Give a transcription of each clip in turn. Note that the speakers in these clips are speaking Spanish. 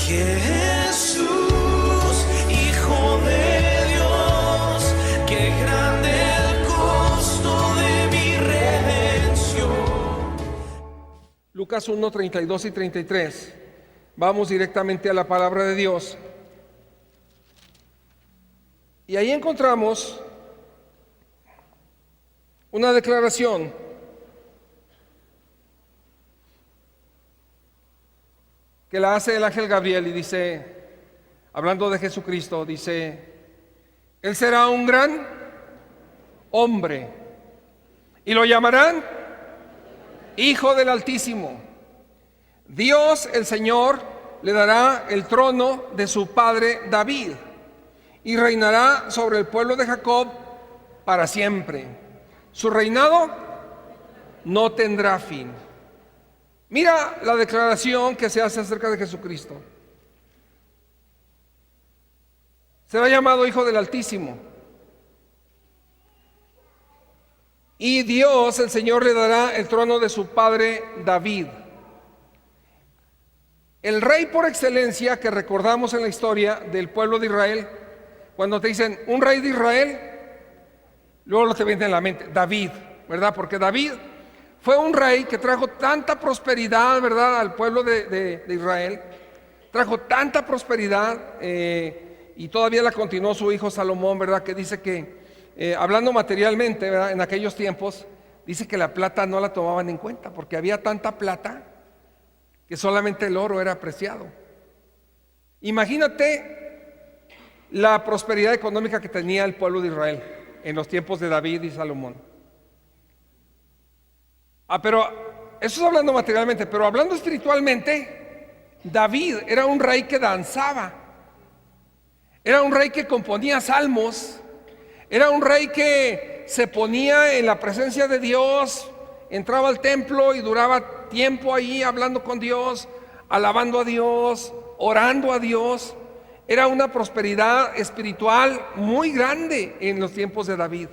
Jesús, Hijo de Dios, qué grande el costo de mi redención. Lucas 1, 32 y 33. Vamos directamente a la palabra de Dios. Y ahí encontramos una declaración que la hace el ángel Gabriel y dice, hablando de Jesucristo, dice: Él será un gran hombre y lo llamarán Hijo del Altísimo. Dios el Señor le dará el trono de su padre David y reinará sobre el pueblo de Jacob para siempre. Su reinado no tendrá fin. Mira la declaración que se hace acerca de Jesucristo. Será llamado Hijo del Altísimo. Y Dios, el Señor, le dará el trono de su padre David. El rey por excelencia que recordamos en la historia del pueblo de Israel, cuando te dicen un rey de Israel, luego lo te viene en la mente, David, ¿verdad? Porque David fue un rey que trajo tanta prosperidad, ¿verdad?, al pueblo de Israel. Trajo tanta prosperidad y todavía la continuó su hijo Salomón, ¿verdad? Que dice que, hablando materialmente, ¿verdad?, en aquellos tiempos, dice que la plata no la tomaban en cuenta porque había tanta plata que solamente el oro era apreciado. Imagínate la prosperidad económica que tenía el pueblo de Israel en los tiempos de David y Salomón. Pero eso es hablando materialmente, pero hablando espiritualmente, David era un rey que danzaba, era un rey que componía salmos, era un rey que se ponía en la presencia de Dios, entraba al templo y duraba tiempo ahí hablando con Dios, alabando a Dios, orando a Dios. Era una prosperidad espiritual muy grande en los tiempos de David.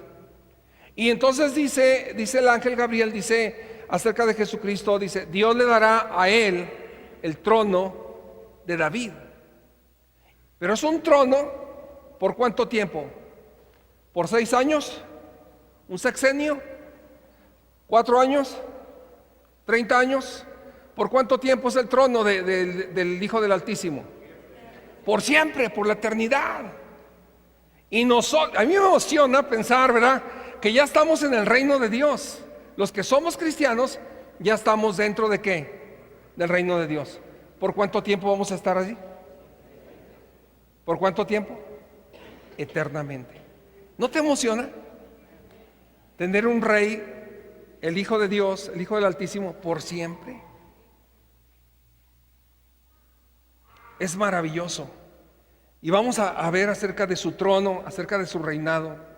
Y entonces dice el ángel Gabriel, dice acerca de Jesucristo, dice: Dios le dará a él el trono de David. Pero es un trono, ¿por cuánto tiempo? ¿Por 6 años? ¿Un sexenio? ¿4 años? ¿30 años? ¿Por cuánto tiempo es el trono del Hijo del Altísimo? Por siempre, por la eternidad. Y a mí me emociona pensar, ¿verdad?, que ya estamos en el reino de Dios. Los que somos cristianos ya estamos dentro de ¿qué? Del reino de Dios. ¿Por cuánto tiempo vamos a estar allí? ¿Por cuánto tiempo? Eternamente. ¿No te emociona tener un rey, el Hijo de Dios, el Hijo del Altísimo, por siempre? Es maravilloso. Y vamos a ver acerca de su trono, acerca de su reinado.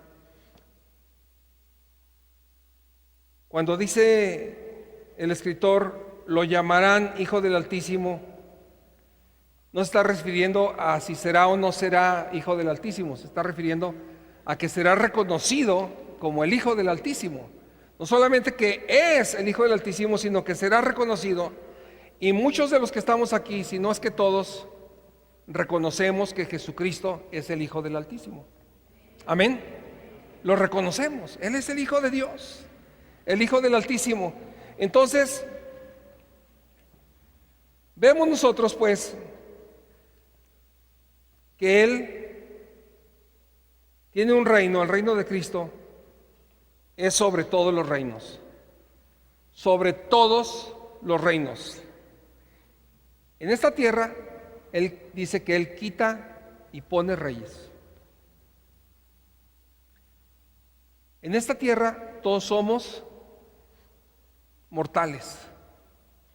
Cuando dice el escritor, lo llamarán Hijo del Altísimo, no se está refiriendo a si será o no será Hijo del Altísimo, se está refiriendo a que será reconocido como el Hijo del Altísimo. No solamente que es el Hijo del Altísimo, sino que será reconocido. Y muchos de los que estamos aquí, si no es que todos, reconocemos que Jesucristo es el Hijo del Altísimo. Amén. Lo reconocemos. Él es el Hijo de Dios, el Hijo del Altísimo. Entonces, vemos nosotros pues que Él tiene un reino, el reino de Cristo es sobre todos los reinos, sobre todos los reinos. En esta tierra, Él dice que Él quita y pone reyes. En esta tierra todos somos mortales,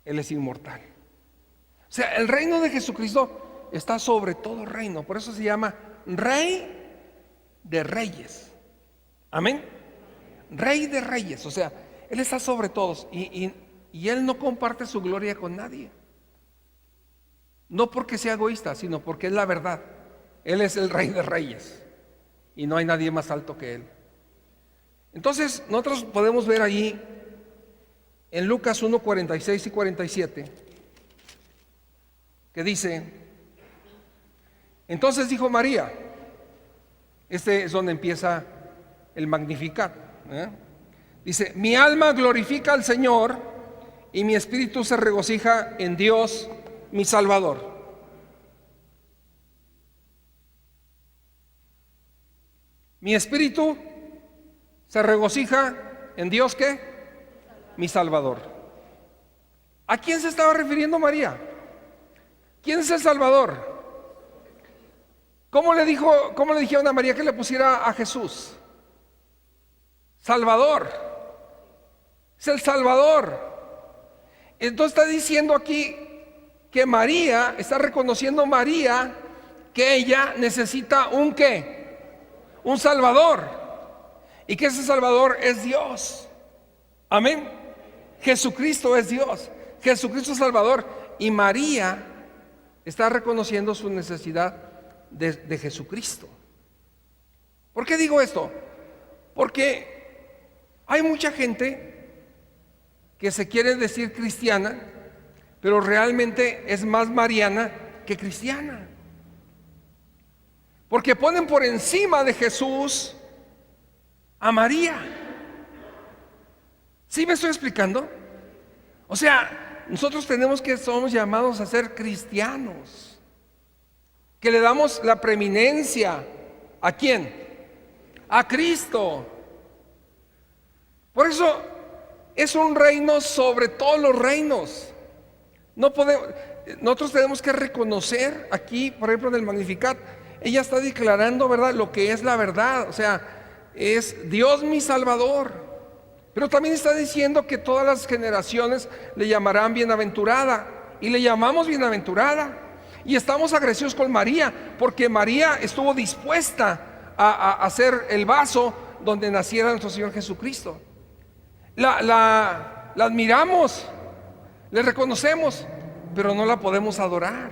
Él es inmortal. O sea, el reino de Jesucristo está sobre todo reino, por eso se llama Rey de Reyes. Amén. Rey de Reyes, o sea, Él está sobre todos y Él no comparte su gloria con nadie. No porque sea egoísta, sino porque es la verdad. Él es el Rey de Reyes y no hay nadie más alto que Él. Entonces, nosotros podemos ver allí en Lucas 1, 46 y 47, que dice: Entonces dijo María, este es donde empieza el Magnificat, ¿eh? Dice, mi alma glorifica al Señor y mi espíritu se regocija en Dios, mi Salvador. Mi espíritu se regocija en Dios, ¿qué? Mi Salvador. ¿A quién se estaba refiriendo María? ¿Quién es el Salvador? ¿Cómo le dijeron a María que le pusiera a Jesús? Salvador. Es el Salvador. Entonces está diciendo aquí que María, está reconociendo María que ella necesita un ¿qué? Un Salvador. Y que ese Salvador es Dios. Amén. Jesucristo es Dios. Jesucristo es Salvador. Y María está reconociendo su necesidad de Jesucristo. ¿Por qué digo esto? Porque hay mucha gente que se quiere decir cristiana, pero realmente es más mariana que cristiana. Porque ponen por encima de Jesús a María. ¿Sí me estoy explicando? O sea, nosotros somos llamados a ser cristianos, que le damos la preeminencia. ¿A quién? A Cristo. Por eso es un reino sobre todos los reinos. Nosotros tenemos que reconocer aquí, por ejemplo, en el Magnificat, ella está declarando, ¿verdad?, lo que es la verdad. O sea, es Dios mi Salvador. Pero también está diciendo que todas las generaciones le llamarán bienaventurada. Y le llamamos bienaventurada. Y estamos agradecidos con María, porque María estuvo dispuesta a hacer el vaso donde naciera nuestro Señor Jesucristo. La admiramos, le reconocemos, pero no la podemos adorar.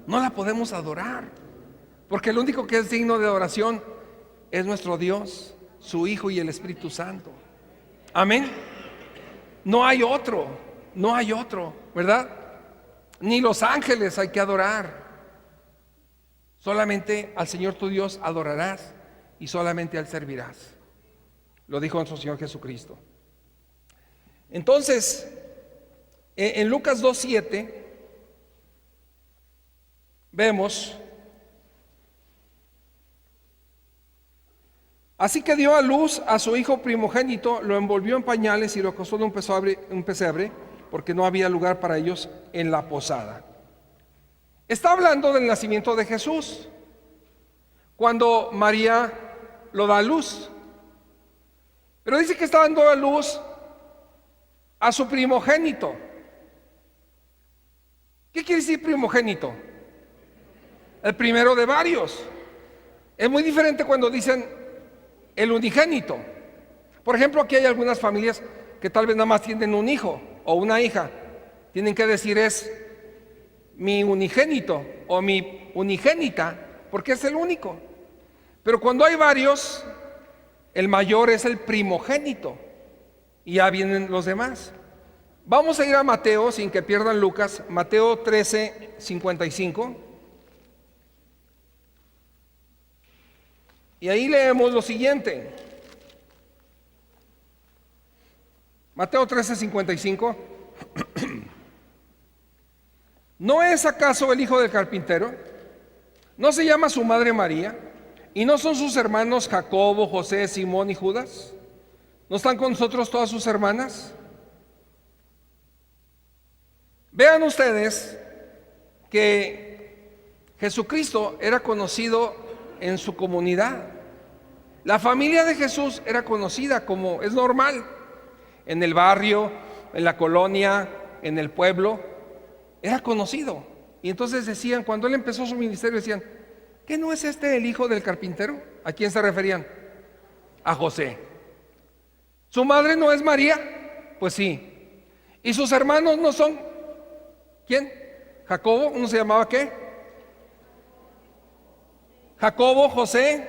No la podemos adorar, porque el único que es digno de adoración es nuestro Dios, su Hijo y el Espíritu Santo. Amén. No hay otro, ¿verdad? Ni los ángeles hay que adorar. Solamente al Señor tu Dios adorarás y solamente a Él servirás. Lo dijo nuestro Señor Jesucristo. Entonces, en Lucas 2:7 vemos: así que dio a luz a su hijo primogénito, lo envolvió en pañales y lo acostó en un pesebre, porque no había lugar para ellos en la posada. Está hablando del nacimiento de Jesús, cuando María lo da a luz. Pero dice que está dando a luz a su primogénito. ¿Qué quiere decir primogénito? El primero de varios. Es muy diferente cuando dicen el unigénito. Por ejemplo, aquí hay algunas familias que tal vez nada más tienen un hijo o una hija. Tienen que decir es mi unigénito o mi unigénita, porque es el único. Pero cuando hay varios, el mayor es el primogénito y ya vienen los demás. Vamos a ir a Mateo, sin que pierdan Lucas, Mateo 13:55. Y ahí leemos lo siguiente. Mateo 13:55. ¿No es acaso el hijo del carpintero? ¿No se llama su madre María? ¿Y no son sus hermanos Jacobo, José, Simón y Judas? ¿No están con nosotros todas sus hermanas? Vean ustedes que Jesucristo era conocido en su comunidad. La familia de Jesús era conocida, como es normal, en el barrio, en la colonia, en el pueblo, era conocido. Y entonces decían, cuando él empezó su ministerio, decían: ¿qué no es este el hijo del carpintero? ¿A quién se referían? A José. ¿Su madre no es María? Pues sí. ¿Y sus hermanos no son? ¿Quién? Jacobo. ¿Uno se llamaba qué? Jacobo, José,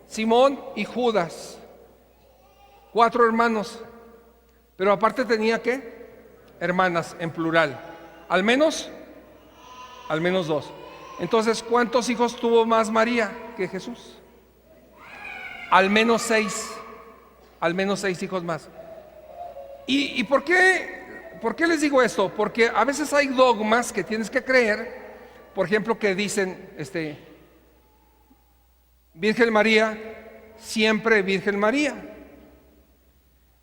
Simón y Judas. 4 hermanos. Pero aparte tenía ¿qué? Hermanas, en plural. Al menos 2. Entonces, ¿cuántos hijos tuvo más María que Jesús? Al menos 6. Al menos 6 hijos más. ¿Y por qué les digo esto? Porque a veces hay dogmas que tienes que creer. Por ejemplo, que dicen, Virgen María, siempre Virgen María.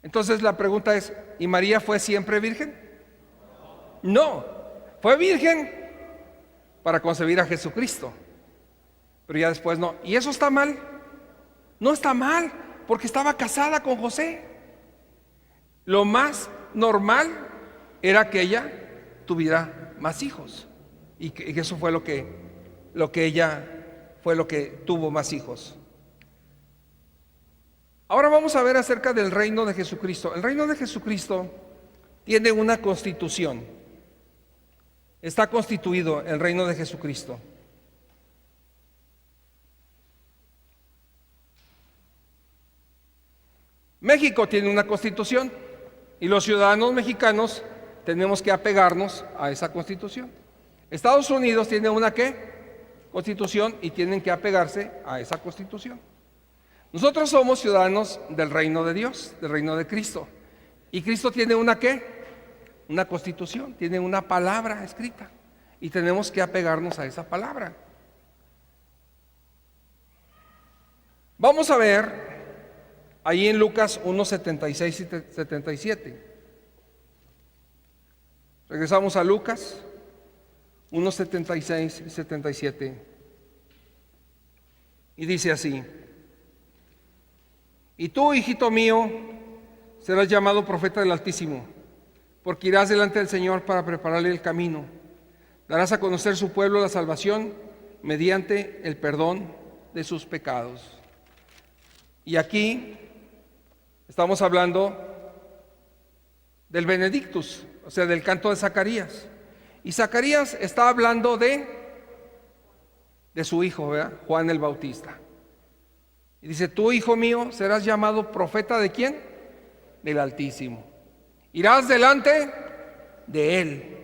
Entonces la pregunta es, ¿y María fue siempre virgen? No, fue virgen para concebir a Jesucristo, pero ya después no. ¿Y eso está mal? No está mal, porque estaba casada con José. Lo más normal era que ella tuviera más hijos, y que eso fue lo que ella fue lo que tuvo más hijos. Ahora vamos a ver acerca del reino de Jesucristo. El reino de Jesucristo tiene una constitución. Está constituido el reino de Jesucristo. México tiene una constitución y los ciudadanos mexicanos tenemos que apegarnos a esa constitución. Estados Unidos tiene una constitución y tienen que apegarse a esa constitución. Nosotros somos ciudadanos del reino de Dios, del reino de Cristo. Y Cristo tiene una constitución, tiene una palabra escrita. Y tenemos que apegarnos a esa palabra. Vamos a ver ahí en Lucas 1:76 y 77. Regresamos a Lucas 1:76 y 77. Y dice así: y tú, hijito mío, serás llamado profeta del Altísimo, porque irás delante del Señor para prepararle el camino. Darás a conocer su pueblo la salvación mediante el perdón de sus pecados. Y aquí estamos hablando del Benedictus, o sea, del canto de Zacarías. Y Zacarías está hablando de su hijo, ¿verdad? Juan el Bautista. Y dice, tú, hijo mío, serás llamado profeta ¿de quién? Del Altísimo. Irás delante de Él.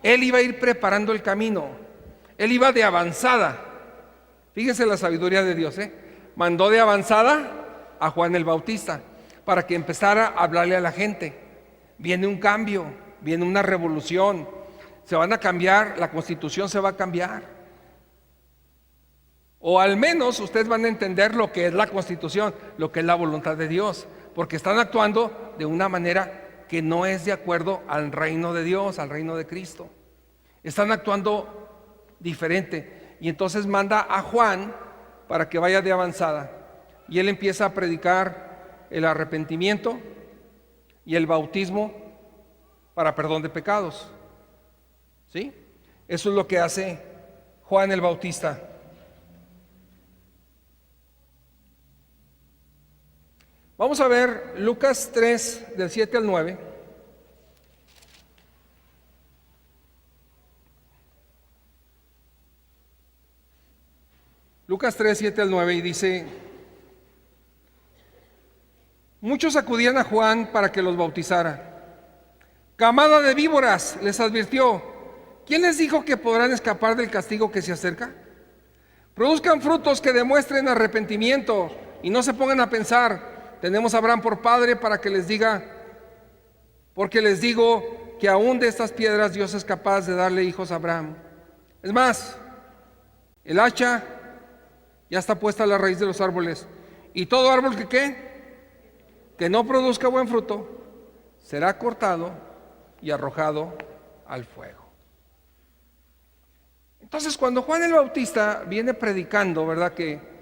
Él iba a ir preparando el camino. Él iba de avanzada. Fíjese la sabiduría de Dios, Mandó de avanzada a Juan el Bautista para que empezara a hablarle a la gente. Viene un cambio, viene una revolución. Se van a cambiar, la constitución se va a cambiar. O al menos ustedes van a entender lo que es la constitución, lo que es la voluntad de Dios, porque están actuando de una manera que no es de acuerdo al reino de Dios, al reino de Cristo. Están actuando diferente. Y entonces manda a Juan para que vaya de avanzada. Y él empieza a predicar el arrepentimiento y el bautismo para perdón de pecados. ¿Sí? Eso es lo que hace Juan el Bautista. Vamos a ver Lucas 3, del 7 al 9. Lucas 3, 7 al 9, y dice: muchos acudían a Juan para que los bautizara. Camada de víboras, les advirtió, ¿quién les dijo que podrán escapar del castigo que se acerca? Produzcan frutos que demuestren arrepentimiento y no se pongan a pensar, tenemos a Abraham por padre, para que les diga, porque les digo que aún de estas piedras Dios es capaz de darle hijos a Abraham. Es más, el hacha ya está puesta a la raíz de los árboles, y todo árbol que no produzca buen fruto será cortado y arrojado al fuego. Entonces, cuando Juan el Bautista viene predicando, ¿verdad?, que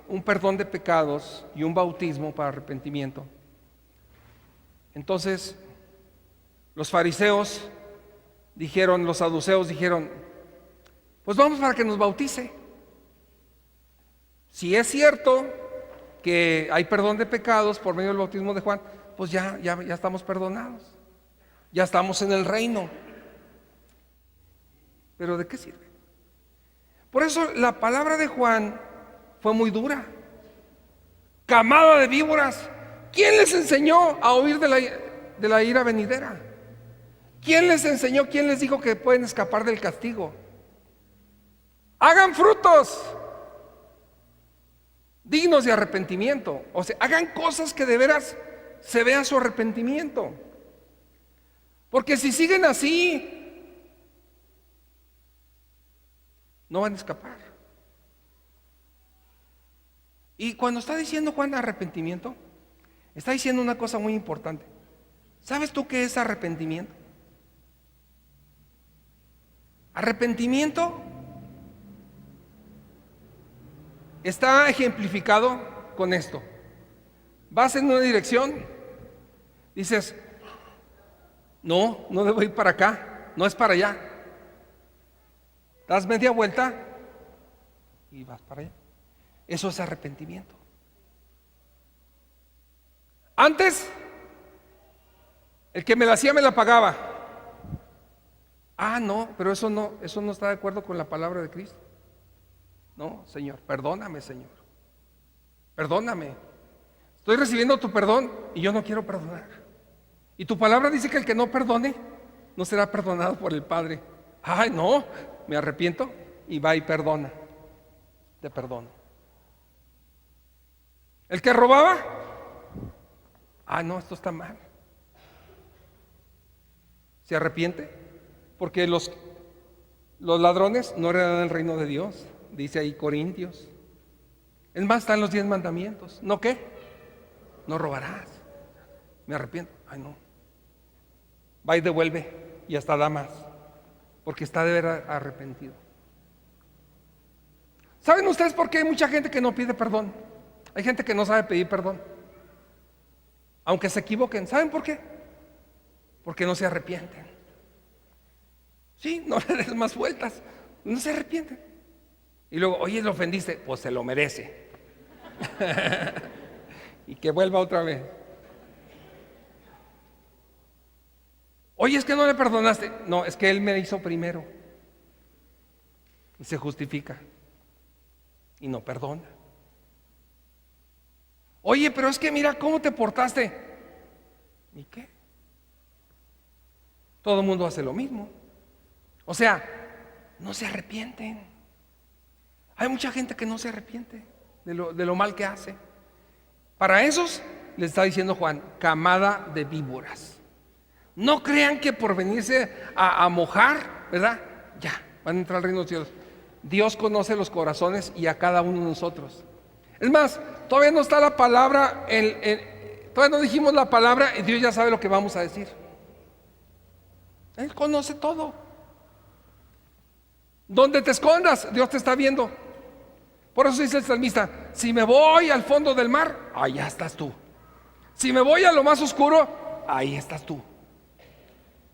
un perdón de pecados y un bautismo para arrepentimiento, entonces los fariseos dijeron, los saduceos dijeron, pues vamos para que nos bautice. Si es cierto que hay perdón de pecados por medio del bautismo de Juan, pues ya estamos perdonados, ya estamos en el reino. ¿Pero de qué sirve? Por eso la palabra de Juan fue muy dura. Camada de víboras, ¿quién les enseñó a huir de la ira venidera? ¿Quién les enseñó, quién les dijo que pueden escapar del castigo? Hagan frutos dignos de arrepentimiento. O sea, hagan cosas que de veras se vea su arrepentimiento. Porque si siguen así, no van a escapar. Y cuando está diciendo Juan arrepentimiento, está diciendo una cosa muy importante. ¿Sabes tú qué es arrepentimiento? Arrepentimiento está ejemplificado con esto. Vas en una dirección, dices, no debo ir para acá, no es para allá. Das media vuelta y vas para allá. Eso es arrepentimiento. Antes, el que me la hacía me la pagaba. No, pero eso no está de acuerdo con la palabra de Cristo. No, Señor, perdóname, Señor. Perdóname. Estoy recibiendo tu perdón y yo no quiero perdonar. Y tu palabra dice que el que no perdone no será perdonado por el Padre. No, me arrepiento y va y perdona. Te perdono. El que robaba, no, esto está mal. Se arrepiente porque los ladrones no heredarán el reino de Dios, dice ahí Corintios. Es más, están los 10 mandamientos. ¿No qué? No robarás. Me arrepiento. No. Va y devuelve y hasta da más, porque está de veras arrepentido. ¿Saben ustedes por qué hay mucha gente que no pide perdón? Hay gente que no sabe pedir perdón, aunque se equivoquen. ¿Saben por qué? Porque no se arrepienten. Sí, no le des más vueltas, no se arrepienten. Y luego, oye, lo ofendiste, pues se lo merece. Y que vuelva otra vez. Oye, es que no le perdonaste. No, es que él me hizo primero. Y se justifica. Y no perdona. Oye, pero es que mira cómo te portaste. ¿Y qué? Todo el mundo hace lo mismo. O sea, no se arrepienten. Hay mucha gente que no se arrepiente de lo mal que hace. Para esos les está diciendo Juan, camada de víboras. No crean que por venirse a mojar, ¿verdad? Ya, van a entrar al reino de los cielos. Dios conoce los corazones y a cada uno de nosotros. Es más, todavía no está la palabra, todavía no dijimos la palabra y Dios ya sabe lo que vamos a decir. Él conoce todo. Donde te escondas, Dios te está viendo. Por eso dice el salmista, si me voy al fondo del mar, allá estás tú. Si me voy a lo más oscuro, ahí estás tú.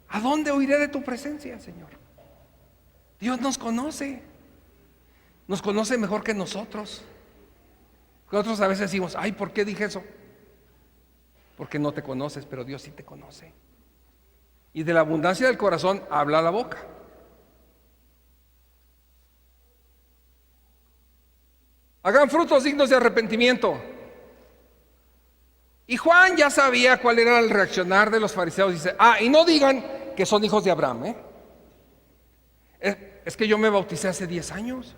¿A dónde huiré de tu presencia, Señor? Dios nos conoce mejor que nosotros. Nosotros a veces decimos, ¿por qué dije eso? Porque no te conoces, pero Dios sí te conoce. Y de la abundancia del corazón habla la boca. Hagan frutos dignos de arrepentimiento. Y Juan ya sabía cuál era el reaccionar de los fariseos. Dice, y no digan que son hijos de Abraham. Es que yo me bauticé hace 10 años.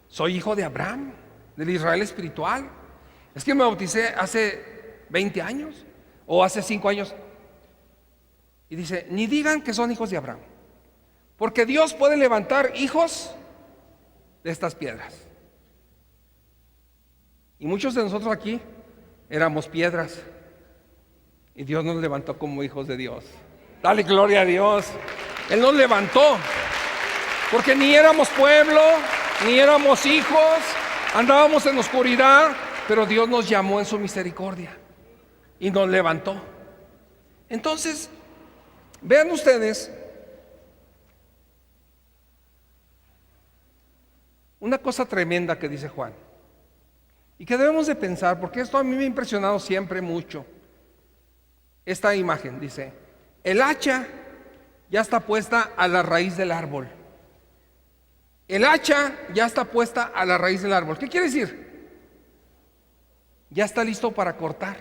Soy hijo de Abraham, del Israel espiritual. Es que me bauticé hace 20 años o hace 5 años. Y dice, ni digan que son hijos de Abraham, porque Dios puede levantar hijos de estas piedras. Y muchos de nosotros aquí éramos piedras y Dios nos levantó como hijos de Dios. Dale gloria a Dios. Él nos levantó porque ni éramos pueblo, ni éramos hijos, andábamos en oscuridad, pero Dios nos llamó en su misericordia y nos levantó. Entonces, vean ustedes una cosa tremenda que dice Juan y que debemos de pensar, porque esto a mí me ha impresionado siempre mucho. Esta imagen dice, el hacha ya está puesta a la raíz del árbol. El hacha ya está puesta a la raíz del árbol. ¿Qué quiere decir? Ya está listo para cortar.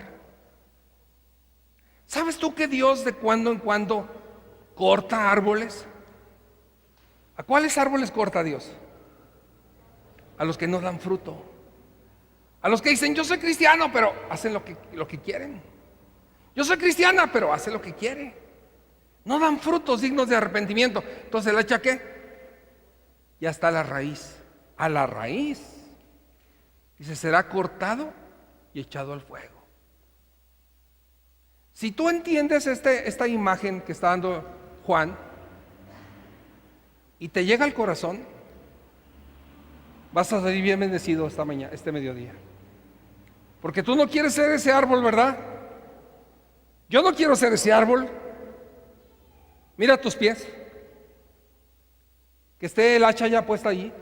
¿Sabes tú que Dios de cuando en cuando corta árboles? ¿A cuáles árboles corta Dios? A los que no dan fruto. A los que dicen, yo soy cristiano, pero hacen lo que quieren. Yo soy cristiana, pero hace lo que quiere. No dan frutos dignos de arrepentimiento. Entonces el hacha, ¿qué? Ya está a la raíz. A la raíz. Dice, será cortado y echado al fuego. Si tú entiendes esta imagen que está dando Juan y te llega al corazón, vas a salir bien bendecido este mediodía. Porque tú no quieres ser ese árbol, ¿verdad? Yo no quiero ser ese árbol. Mira tus pies. Que esté el hacha ya puesta allí.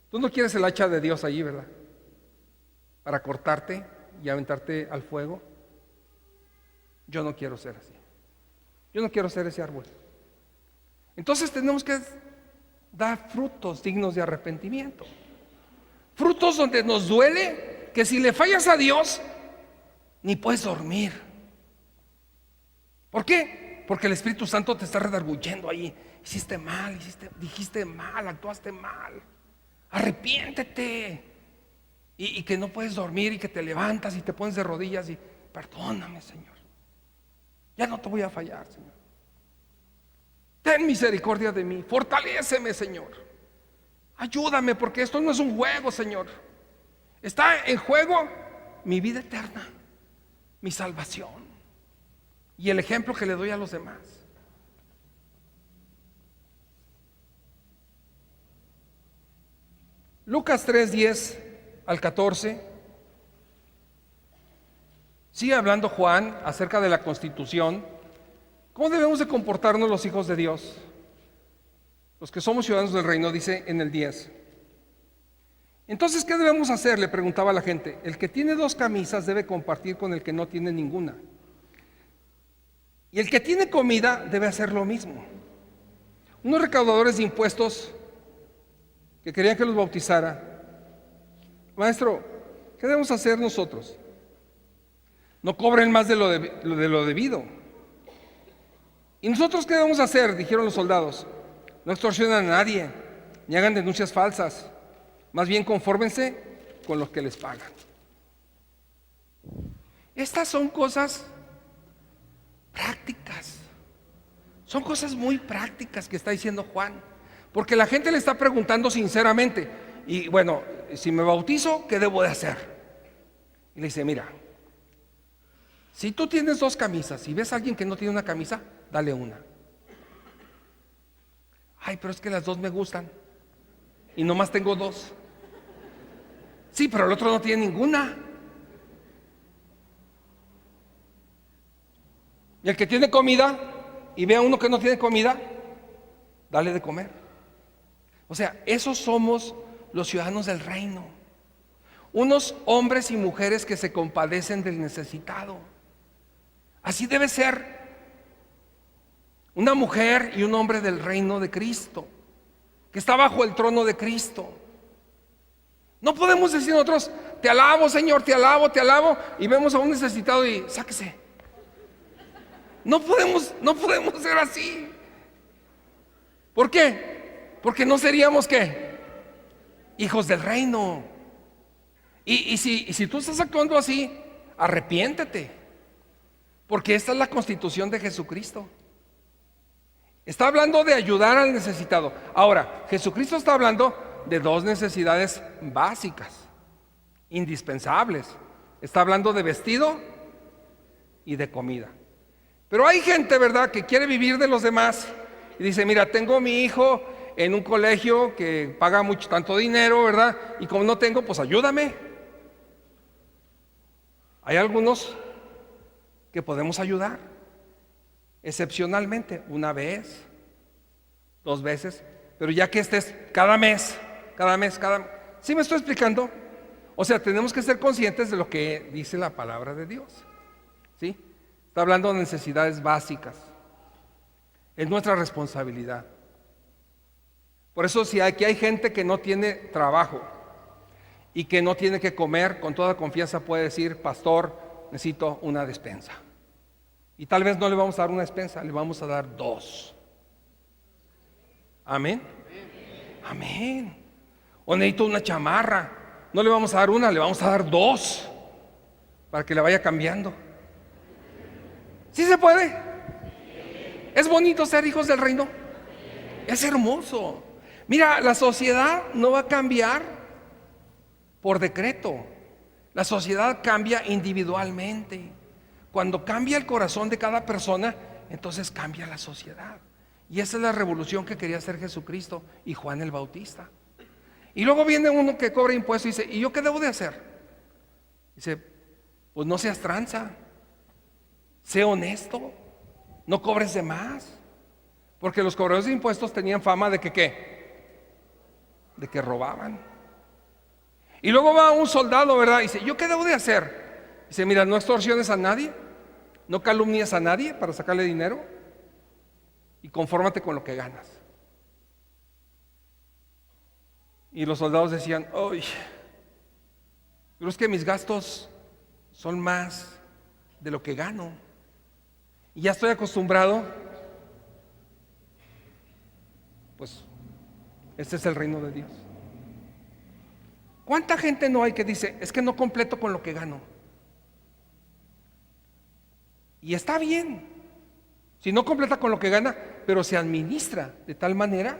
Tú no quieres el hacha de Dios allí, ¿verdad? Para cortarte y aventarte al fuego. Yo no quiero ser así. Yo no quiero ser ese árbol. Entonces tenemos que dar frutos dignos de arrepentimiento. Frutos donde nos duele que si le fallas a Dios, ni puedes dormir. ¿Por qué? Porque el Espíritu Santo te está redarguyendo ahí. Hiciste mal, dijiste mal, actuaste mal. Arrepiéntete. Y que no puedes dormir y que te levantas y te pones de rodillas y perdóname, Señor. Ya no te voy a fallar, Señor. Ten misericordia de mí, fortaléceme, Señor. Ayúdame, porque esto no es un juego, Señor. Está en juego mi vida eterna, mi salvación y el ejemplo que le doy a los demás. Lucas 3:10 al 14. Sigue hablando Juan acerca de la constitución. ¿Cómo debemos de comportarnos los hijos de Dios? Los que somos ciudadanos del reino, dice en el 10. Entonces, ¿qué debemos hacer? Le preguntaba a la gente. El que tiene 2 camisas debe compartir con el que no tiene ninguna. Y el que tiene comida debe hacer lo mismo. Unos recaudadores de impuestos que querían que los bautizara. Maestro, ¿qué debemos hacer nosotros? No cobren más de lo debido. ¿Y nosotros qué debemos hacer? Dijeron los soldados. No extorsionen a nadie, ni hagan denuncias falsas. Más bien confórmense con los que les pagan. Estas son cosas prácticas. Son cosas muy prácticas que está diciendo Juan. Porque la gente le está preguntando sinceramente. Y bueno, si me bautizo, ¿qué debo de hacer? Y le dice, mira, si tú tienes 2 camisas y ves a alguien que no tiene una camisa, dale una. Ay, pero es que las 2 me gustan y nomás tengo 2. Sí, pero el otro no tiene ninguna. Y el que tiene comida y ve a uno que no tiene comida, dale de comer. O sea, esos somos los ciudadanos del reino. Unos hombres y mujeres que se compadecen del necesitado. Así debe ser una mujer y un hombre del reino de Cristo, que está bajo el trono de Cristo. No podemos decir nosotros, te alabo, Señor, te alabo, y vemos a un necesitado y sáquese. No podemos ser así. ¿Por qué? Porque no seríamos ¿qué? Hijos del reino. Y si tú estás actuando así, arrepiéntete. Porque esta es la constitución de Jesucristo. Está hablando de ayudar al necesitado. Ahora, Jesucristo está hablando de 2 necesidades básicas, indispensables. Está hablando de vestido y de comida. Pero hay gente, ¿verdad?, que quiere vivir de los demás y dice, mira, tengo a mi hijo en un colegio que paga tanto dinero, ¿verdad? Y como no tengo, pues ayúdame. Hay algunos que podemos ayudar, excepcionalmente, 1 vez, 2 veces, pero ya que estés cada mes. ¿Sí me estoy explicando? O sea, tenemos que ser conscientes de lo que dice la palabra de Dios. ¿Sí? Está hablando de necesidades básicas. Es nuestra responsabilidad. Por eso si aquí hay gente que no tiene trabajo y que no tiene que comer, con toda confianza puede decir, pastor, necesito una despensa. Y tal vez no le vamos a dar una despensa, le vamos a dar 2. Amén. Amén. O necesito una chamarra. No le vamos a dar una, le vamos a dar dos para que le vaya cambiando. ¿Sí se puede? ¿Es bonito ser hijos del reino? Es hermoso. Mira, la sociedad no va a cambiar por decreto. La sociedad cambia individualmente. Cuando cambia el corazón de cada persona, entonces cambia la sociedad. Y esa es la revolución que quería hacer Jesucristo y Juan el Bautista. Y luego viene uno que cobra impuestos y dice, ¿y yo qué debo de hacer? Dice, pues no seas tranza, sé honesto, no cobres de más. Porque los cobradores de impuestos tenían fama de que ¿qué? De que robaban. Y luego va un soldado, ¿verdad? Y dice, ¿yo qué debo de hacer? Dice, mira, no extorsiones a nadie, no calumnies a nadie para sacarle dinero y confórmate con lo que ganas. Y los soldados decían, ¡ay! Pero es que mis gastos son más de lo que gano. Y ya estoy acostumbrado. Pues, este es el reino de Dios. ¿Cuánta gente no hay que dice, es que no completo con lo que gano? Y está bien, si no completa con lo que gana, pero se administra de tal manera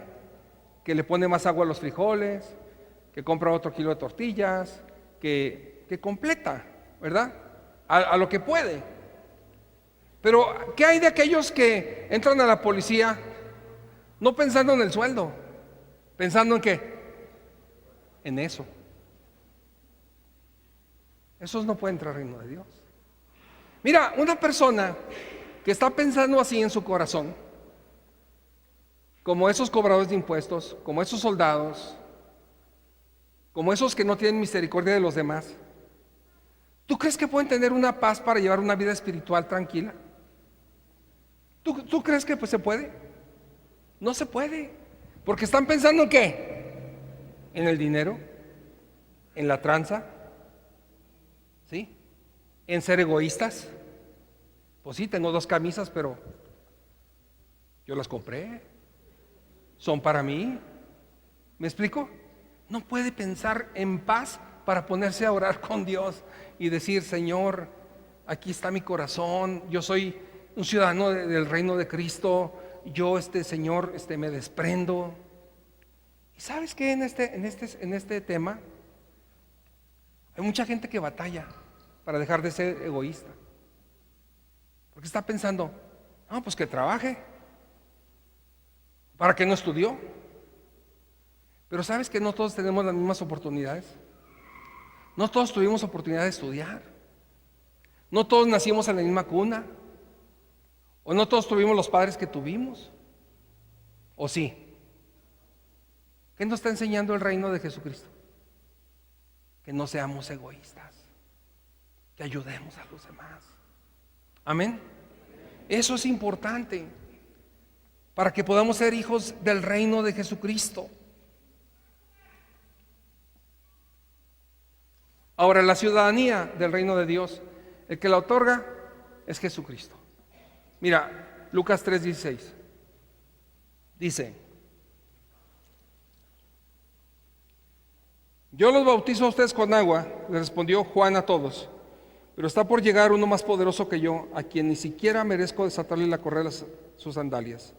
que le pone más agua a los frijoles, que compra otro kilo de tortillas, que completa, ¿verdad? A lo que puede. Pero, ¿qué hay de aquellos que entran a la policía no pensando en el sueldo? ¿Pensando en qué? En eso. Esos no pueden entrar al reino de Dios. Mira, una persona que está pensando así en su corazón, como esos cobradores de impuestos, como esos soldados, como esos que no tienen misericordia de los demás, ¿tú crees que pueden tener una paz para llevar una vida espiritual tranquila? ¿Tú crees que pues, se puede? No se puede, porque están pensando en ¿qué? En el dinero, en la tranza, ¿sí? En ser egoístas. Pues sí, tengo 2 camisas, pero yo las compré, son para mí. ¿Me explico? No puede pensar en paz para ponerse a orar con Dios y decir, Señor, aquí está mi corazón, yo soy un ciudadano del reino de Cristo, yo Señor, me desprendo. ¿Y sabes qué? En este tema hay mucha gente que batalla para dejar de ser egoísta, porque está pensando, no, pues que trabaje. ¿Para qué no estudió? Pero ¿sabes que no todos tenemos las mismas oportunidades? No todos tuvimos oportunidad de estudiar. No todos nacimos en la misma cuna. O no todos tuvimos los padres que tuvimos. ¿O sí? ¿Qué nos está enseñando el reino de Jesucristo? Que no seamos egoístas, que ayudemos a los demás. Amén. Eso es importante para que podamos ser hijos del reino de Jesucristo. Ahora, la ciudadanía del reino de Dios, el que la otorga es Jesucristo. Mira, Lucas 3:16 dice, yo los bautizo a ustedes con agua, le respondió Juan a todos, pero está por llegar uno más poderoso que yo, a quien ni siquiera merezco desatarle la correa de sus sandalias.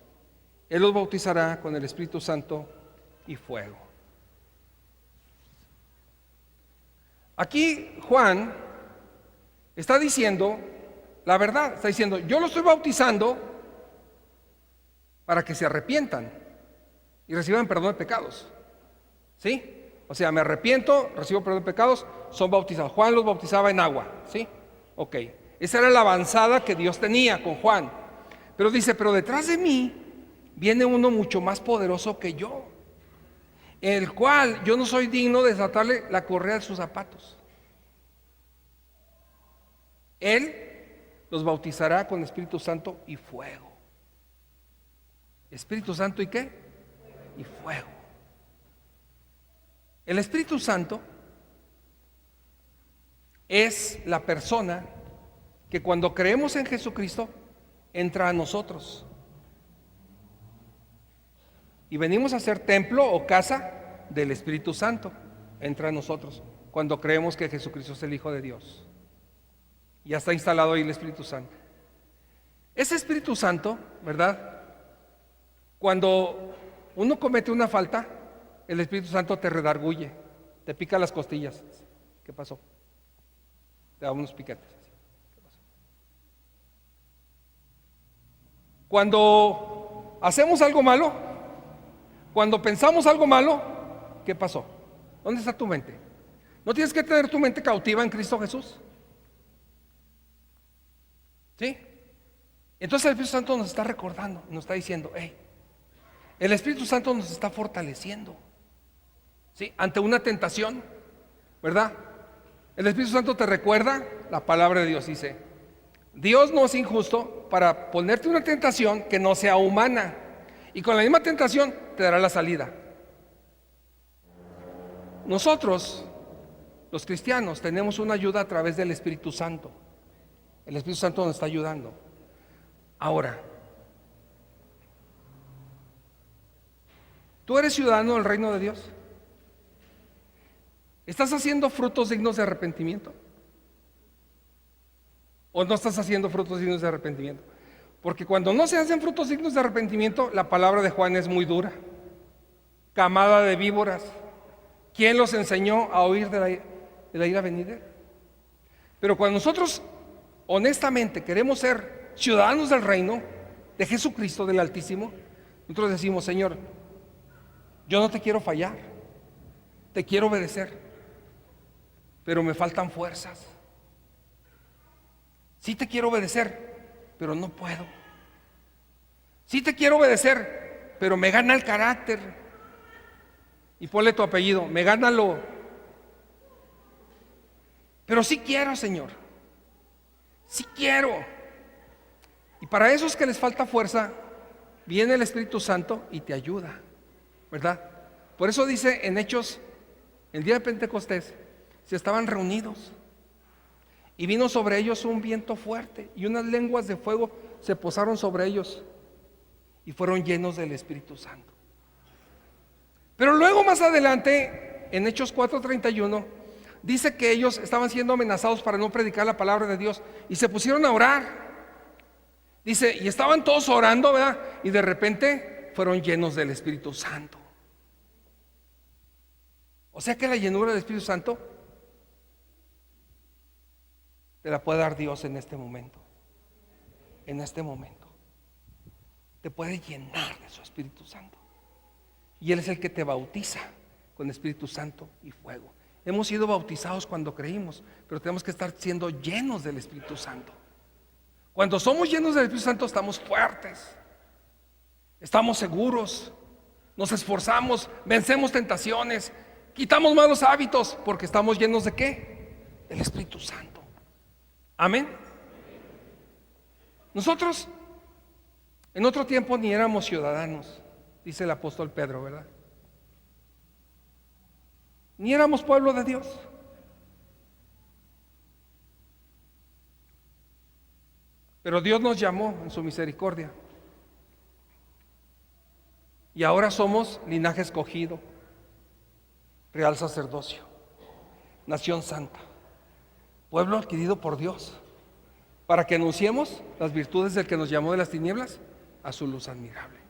Él los bautizará con el Espíritu Santo y fuego. Aquí Juan está diciendo la verdad, está diciendo, yo los estoy bautizando para que se arrepientan y reciban perdón de pecados. ¿Sí? O sea, me arrepiento, recibo perdón de pecados, son bautizados. Juan los bautizaba en agua, ¿sí? Ok, esa era la avanzada que Dios tenía con Juan. Pero dice, pero detrás de mí viene uno mucho más poderoso que yo, el cual yo no soy digno de desatarle la correa de sus zapatos. Él los bautizará con Espíritu Santo y fuego. ¿Espíritu Santo y qué? Y fuego. El Espíritu Santo es la persona que cuando creemos en Jesucristo entra a nosotros. Y venimos a ser templo o casa del Espíritu Santo. Entra en nosotros cuando creemos que Jesucristo es el Hijo de Dios. Ya está instalado ahí el Espíritu Santo. Ese Espíritu Santo, ¿verdad? Cuando uno comete una falta, el Espíritu Santo te redarguye, te pica las costillas. ¿Qué pasó? Te da unos piquetes. ¿Qué pasó? Cuando hacemos algo malo, cuando pensamos algo malo, ¿qué pasó? ¿Dónde está tu mente? ¿No tienes que tener tu mente cautiva en Cristo Jesús? ¿Sí? Entonces el Espíritu Santo nos está recordando, nos está diciendo, hey, el Espíritu Santo nos está fortaleciendo, ¿sí? Ante una tentación, ¿verdad? El Espíritu Santo te recuerda la palabra de Dios. Dice, Dios no es injusto para ponerte una tentación que no sea humana, y con la misma tentación te dará la salida. Nosotros, los cristianos, tenemos una ayuda a través del Espíritu Santo. El Espíritu Santo nos está ayudando. Ahora, ¿tú eres ciudadano del reino de Dios? ¿Estás haciendo frutos dignos de arrepentimiento? ¿O no estás haciendo frutos dignos de arrepentimiento? Porque cuando no se hacen frutos dignos de arrepentimiento, la palabra de Juan es muy dura. Camada de víboras, ¿quién los enseñó a huir de la ira venidera? Pero cuando nosotros honestamente queremos ser ciudadanos del reino de Jesucristo, del Altísimo, nosotros decimos, Señor, yo no te quiero fallar, te quiero obedecer, pero me faltan fuerzas. Sí te quiero obedecer, pero no puedo. Sí te quiero obedecer, pero me gana el carácter. Y ponle tu apellido, me gana lo. Pero sí quiero, Señor. Sí quiero. Y para esos que les falta fuerza, viene el Espíritu Santo y te ayuda, ¿verdad? Por eso dice en Hechos, el día de Pentecostés, se estaban reunidos y vino sobre ellos un viento fuerte y unas lenguas de fuego se posaron sobre ellos y fueron llenos del Espíritu Santo. Pero luego más adelante, en Hechos 4:31, dice que ellos estaban siendo amenazados para no predicar la palabra de Dios y se pusieron a orar. Dice, y estaban todos orando, ¿verdad? Y de repente fueron llenos del Espíritu Santo. O sea que la llenura del Espíritu Santo te la puede dar Dios en este momento. En este momento. Te puede llenar de su Espíritu Santo. Y Él es el que te bautiza con Espíritu Santo y fuego. Hemos sido bautizados cuando creímos, pero tenemos que estar siendo llenos del Espíritu Santo. Cuando somos llenos del Espíritu Santo estamos fuertes, estamos seguros, nos esforzamos, vencemos tentaciones, quitamos malos hábitos, porque estamos llenos ¿de qué? Del Espíritu Santo. Amén. Nosotros en otro tiempo ni éramos ciudadanos, dice el apóstol Pedro, ¿verdad? Ni éramos pueblo de Dios. Pero Dios nos llamó en su misericordia. Y ahora somos linaje escogido, real sacerdocio, nación santa, pueblo adquirido por Dios, para que anunciemos las virtudes del que nos llamó de las tinieblas a su luz admirable.